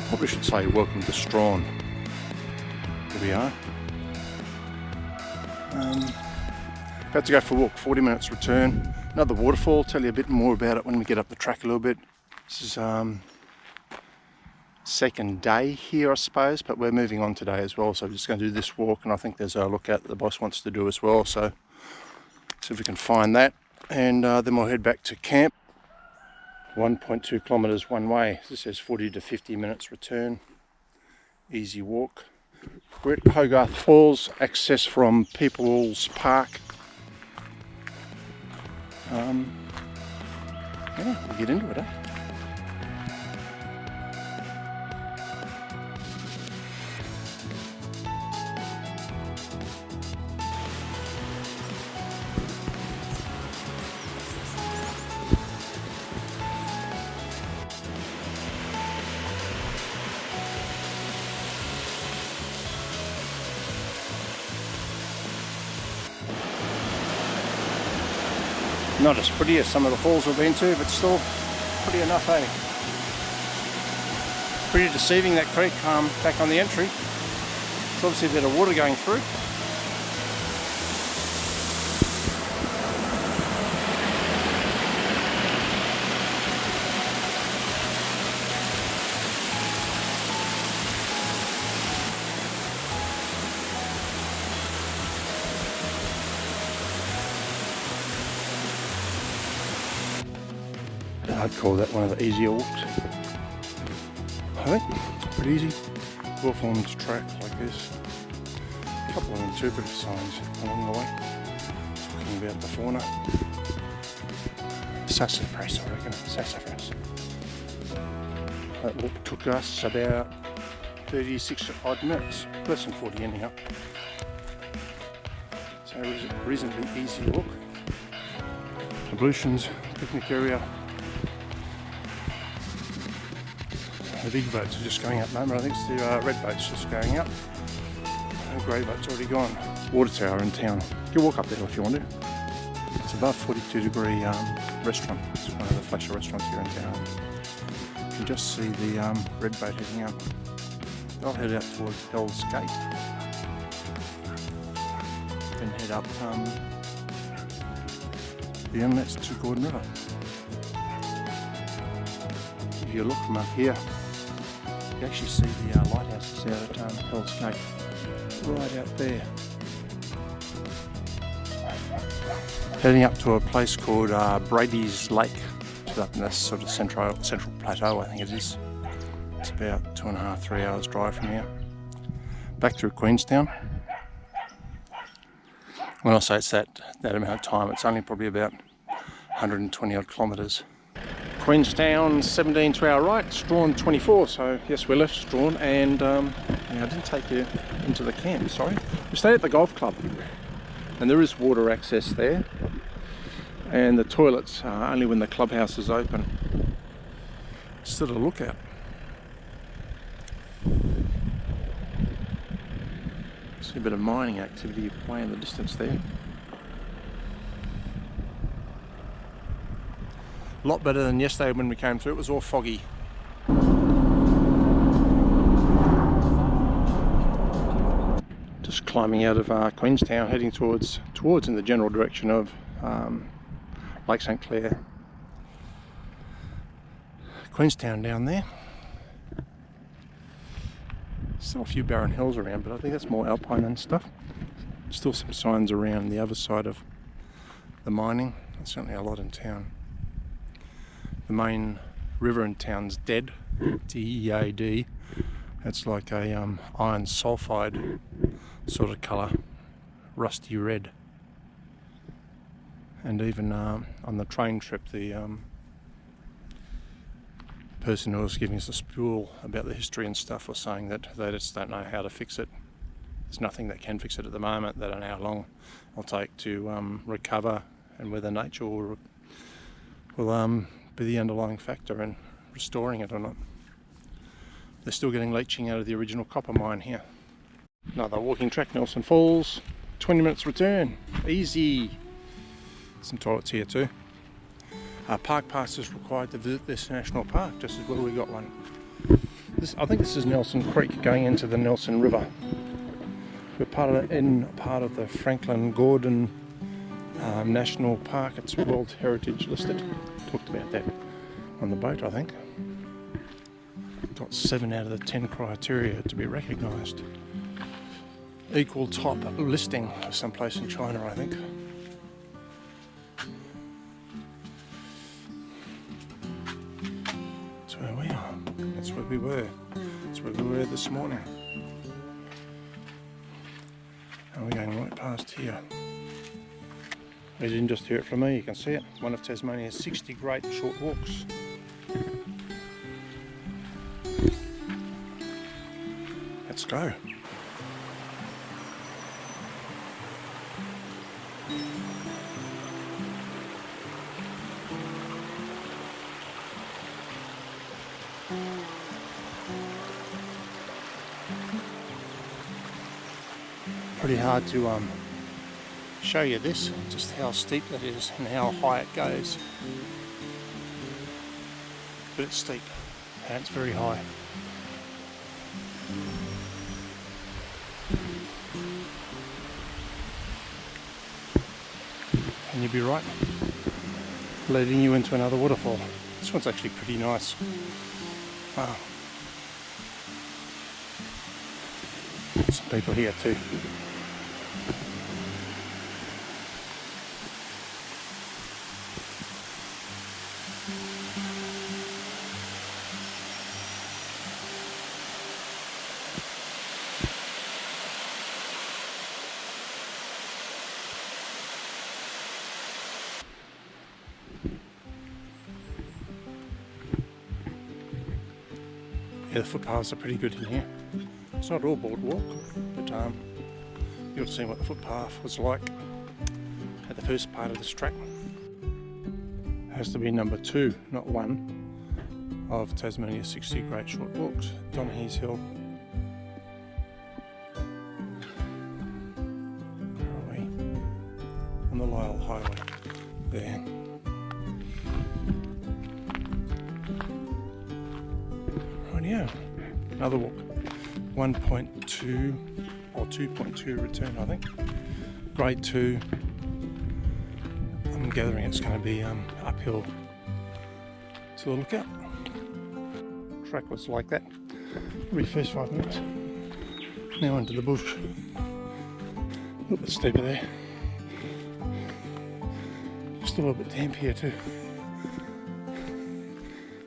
Probably should say welcome to Strahan. Here we are. About to go for a walk, 40 minutes return. Another waterfall, tell you a bit more about it when we get up the track a little bit. This is second day here, I suppose, but we're moving on today as well, so we're just going to do this walk, and I think there's a lookout that the boss wants to do as well, so see if we can find that, and then we'll head back to camp. 1.2 kilometres one way. This says 40 to 50 minutes return. Easy walk. We're at Hogarth Falls, access from People's Park. Yeah, we'll get into it, eh? Not as pretty as some of the falls we've been to, but still pretty enough, eh? Pretty deceiving, that creek back on the entry. There's obviously a bit of water going through. I'd call that one of the easier walks. I think pretty easy, well-formed track like this. A couple of interpretive signs along the way, talking about the fauna. Sassafras, I reckon. Sassafras. That walk took us about 36 odd minutes, less than 40 anyhow. So it was a reasonably easy walk. Ablutions, picnic area. The big boats are just going up at the moment. I think it's the red boat's just going up. The grey boat's already gone. Water tower in town. You can walk up there if you want to. It's above 42-degree restaurant. It's one of the flasher restaurants here in town. You can just see the red boat heading up. They'll head out towards Hell's Gate. Then head up the inlets to Gordon River. If you look from up here, you actually see the lighthouses out at Hell's Gate, right out there. Heading up to a place called Bradys Lake, which is up in this sort of central plateau, I think it is. It's about 2.5–3 hours drive from here. Back through Queenstown. When I say it's that amount of time, it's only probably about 120 odd kilometres. Queenstown 17 to our right, Strahan 24, so yes, we left Strahan, and I didn't take you into the camp, sorry. We stayed at the golf club, and there is water access there, and the toilets are only when the clubhouse is open. Still a lookout. See a bit of mining activity way in the distance there. A lot better than yesterday when we came through. It was all foggy. Just climbing out of Queenstown, heading towards in the general direction of Lake St Clair. Queenstown down there. Still a few barren hills around, but I think that's more alpine and stuff. Still some signs around the other side of the mining. There's certainly a lot in town. The main river in town's dead, D-E-A-D. It's like a iron sulfide sort of colour, rusty red. And even on the train trip, the person who was giving us a spiel about the history and stuff was saying that they just don't know how to fix it. There's nothing that can fix it at the moment. They don't know how long it'll take to recover, and whether nature will be the underlying factor in restoring it or not. They're still getting leaching out of the original copper mine here. Another walking track, Nelson Falls. 20 minutes return, easy. Some toilets here too. Park pass is required to visit this national park, just as well we got one. I think this is Nelson Creek going into the Nelson River. We're part of the Franklin Gordon National Park. It's World Heritage listed. Talked about that on the boat, I think. Got 7 out of the 10 criteria to be recognised. Equal top listing of someplace in China, I think. That's where we are. That's where we were. That's where we were this morning. And we're going right past here. You didn't just hear it from me, you can see it. One of Tasmania's 60 great short walks. Let's go. Pretty hard to show you this, just how steep that is and how high it goes. But it's steep and it's very high. And you'd be right, leading you into another waterfall. This one's actually pretty nice. Wow. Some people here too. Yeah, the footpaths are pretty good in here. It's not all boardwalk, but you'll see what the footpath was like at the first part of this track. It has to be number 2, not 1, of Tasmania's 60 great short walks. Donaghy's Hill. Where are we? On the Lyle Highway. There. Yeah, another walk. 1.2 or 2.2 return, I think. Grade 2. I'm gathering it's going to be uphill to the lookout. Track was like that. Probably first 5 minutes. Now into the bush. A little bit steeper there. Just a little bit damp here too.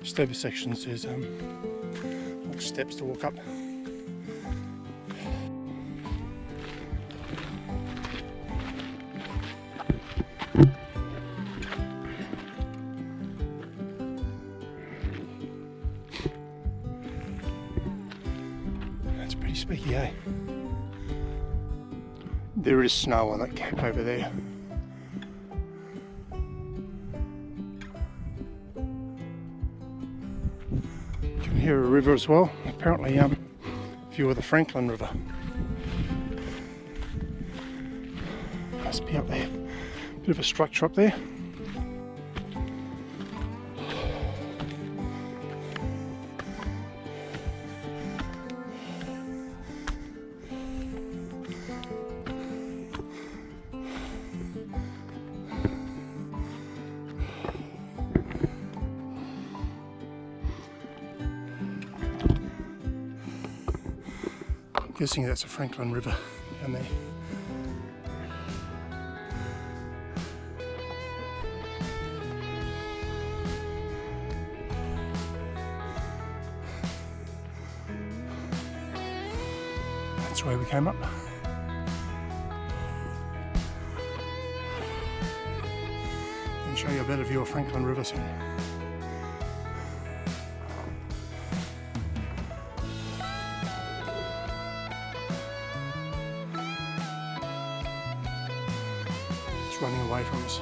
Steeper sections there's like steps to walk up. That's pretty spiky, eh? There is snow on that cap over there. Here a river as well, apparently view of the Franklin River. Must be up there. Bit of a structure up there. Guessing that's a Franklin River down there. That's where we came up. Let me show you a better view of Franklin River soon. It's running away from us.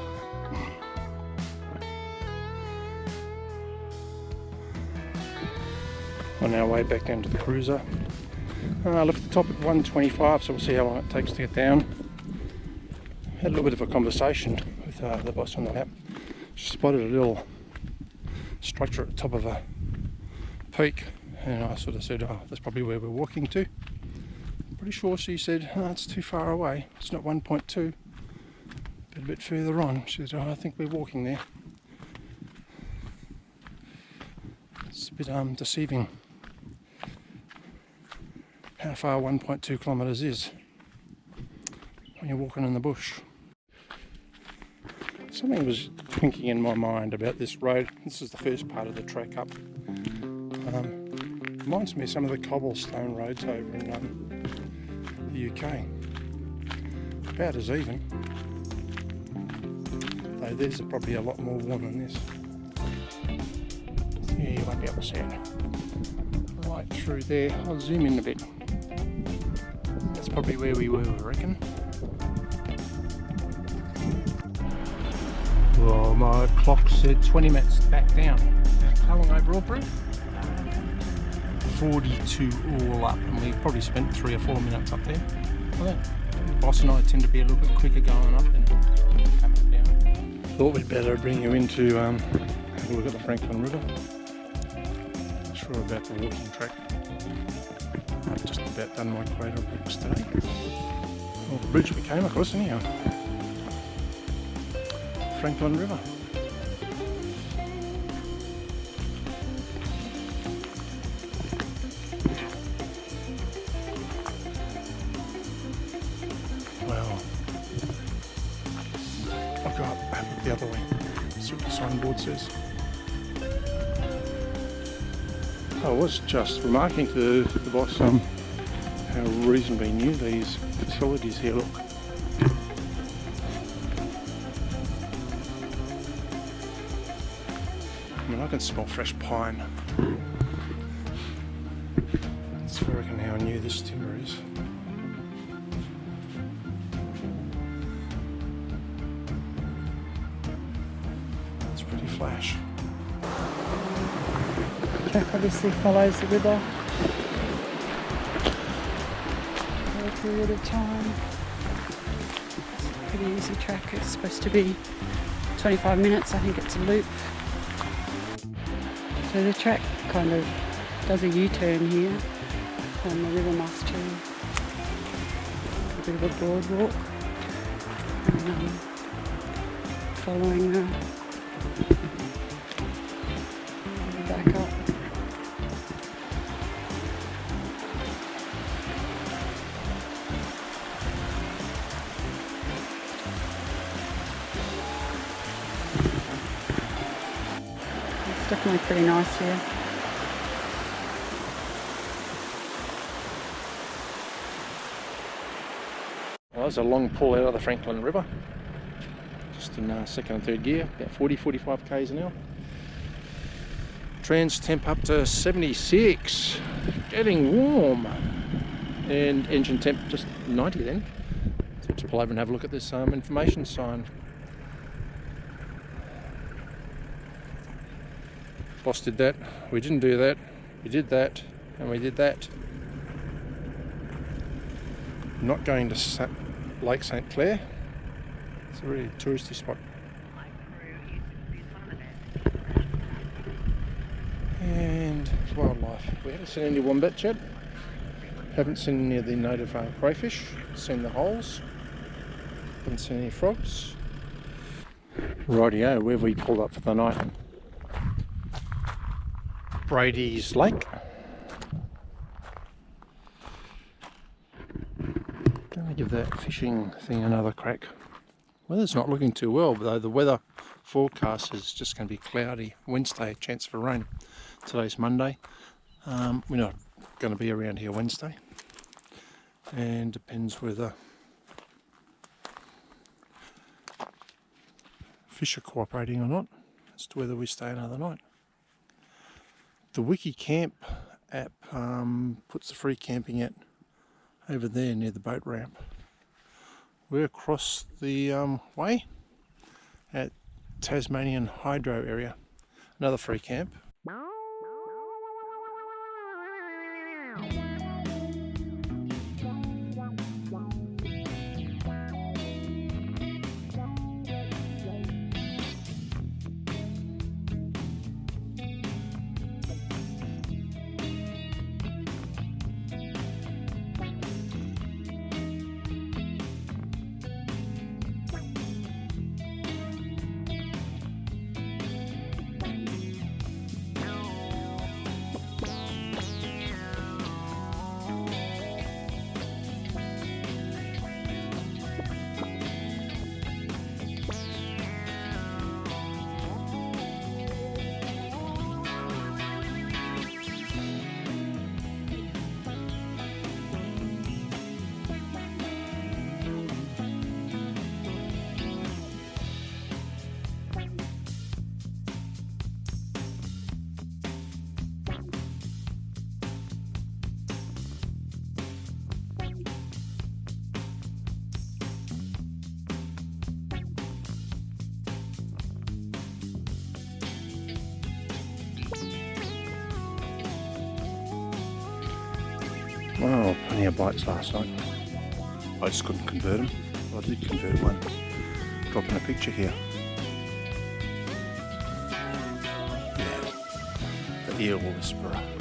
On our way back down to the cruiser. I left the top at 125, so we'll see how long it takes to get down. Had a little bit of a conversation with the boss on the map. She spotted a little structure at the top of a peak, and I sort of said, oh, that's probably where we're walking to. Pretty sure she said, oh, it's too far away, it's not 1.2, but a bit further on. She said, oh, I think we're walking there. It's a bit deceiving how far 1.2 kilometres is when you're walking in the bush. Something was twinkling in my mind about this road. This is the first part of the trek up. Reminds me of some of the cobblestone roads over in the UK. About as even. Though these are probably a lot more worn than this. Yeah, you won't be able to see it. Right through there. I'll zoom in a bit. That's probably where we were, I reckon. Well, my clock said 20 minutes back down. How long overall, Brew? 42 all up, and we probably spent 3 or 4 minutes up there. I think the boss and I tend to be a little bit quicker going up than coming down. Thought we'd better bring you into have a look at the Franklin River. Not sure about the walking track. I've just about done my quota of books today. Well, the bridge we came across anyhow. Franklin River. Well, I've got the other way. See what the signboard says. I was just remarking to the boss how reasonably new these facilities here look. I mean, I can smell fresh pine. That's I reckon how new this timber is. It's pretty flash. Track obviously follows the river for a period of time. It's a pretty easy track. It's supposed to be 25 minutes. I think it's a loop. So the track kind of does a U-turn here on the river must too. A bit of a boardwalk. And, following back up. It's definitely pretty nice here. Well, there's a long pull out of the Franklin River. Just in second and third gear, about 40-45 k's an hour. Trans temp up to 76, getting warm, and engine temp just 90 then. So let's pull over and have a look at this information sign. Boss did that, we didn't do that, we did that, and we did that. Not going to Lake St Clair. It's a really touristy spot. And wildlife. We haven't seen any wombat yet. Haven't seen any of the native crayfish. Seen the holes. Haven't seen any frogs. Rightio, where have we pulled up for the night? Bradys Lake. Gonna give that fishing thing another crack. Weather's not looking too well, though the weather forecast is just going to be cloudy. Wednesday, chance for rain. Today's Monday. We're not going to be around here Wednesday. And depends whether fish are cooperating or not, as to whether we stay another night. The Wiki Camp app puts the free camping at over there near the boat ramp. We're across the way at Tasmanian Hydro area. Another free camp. Oh, plenty of bites last night. I just couldn't convert them. I did convert one. Dropping a picture here. Yeah, the eel whisperer.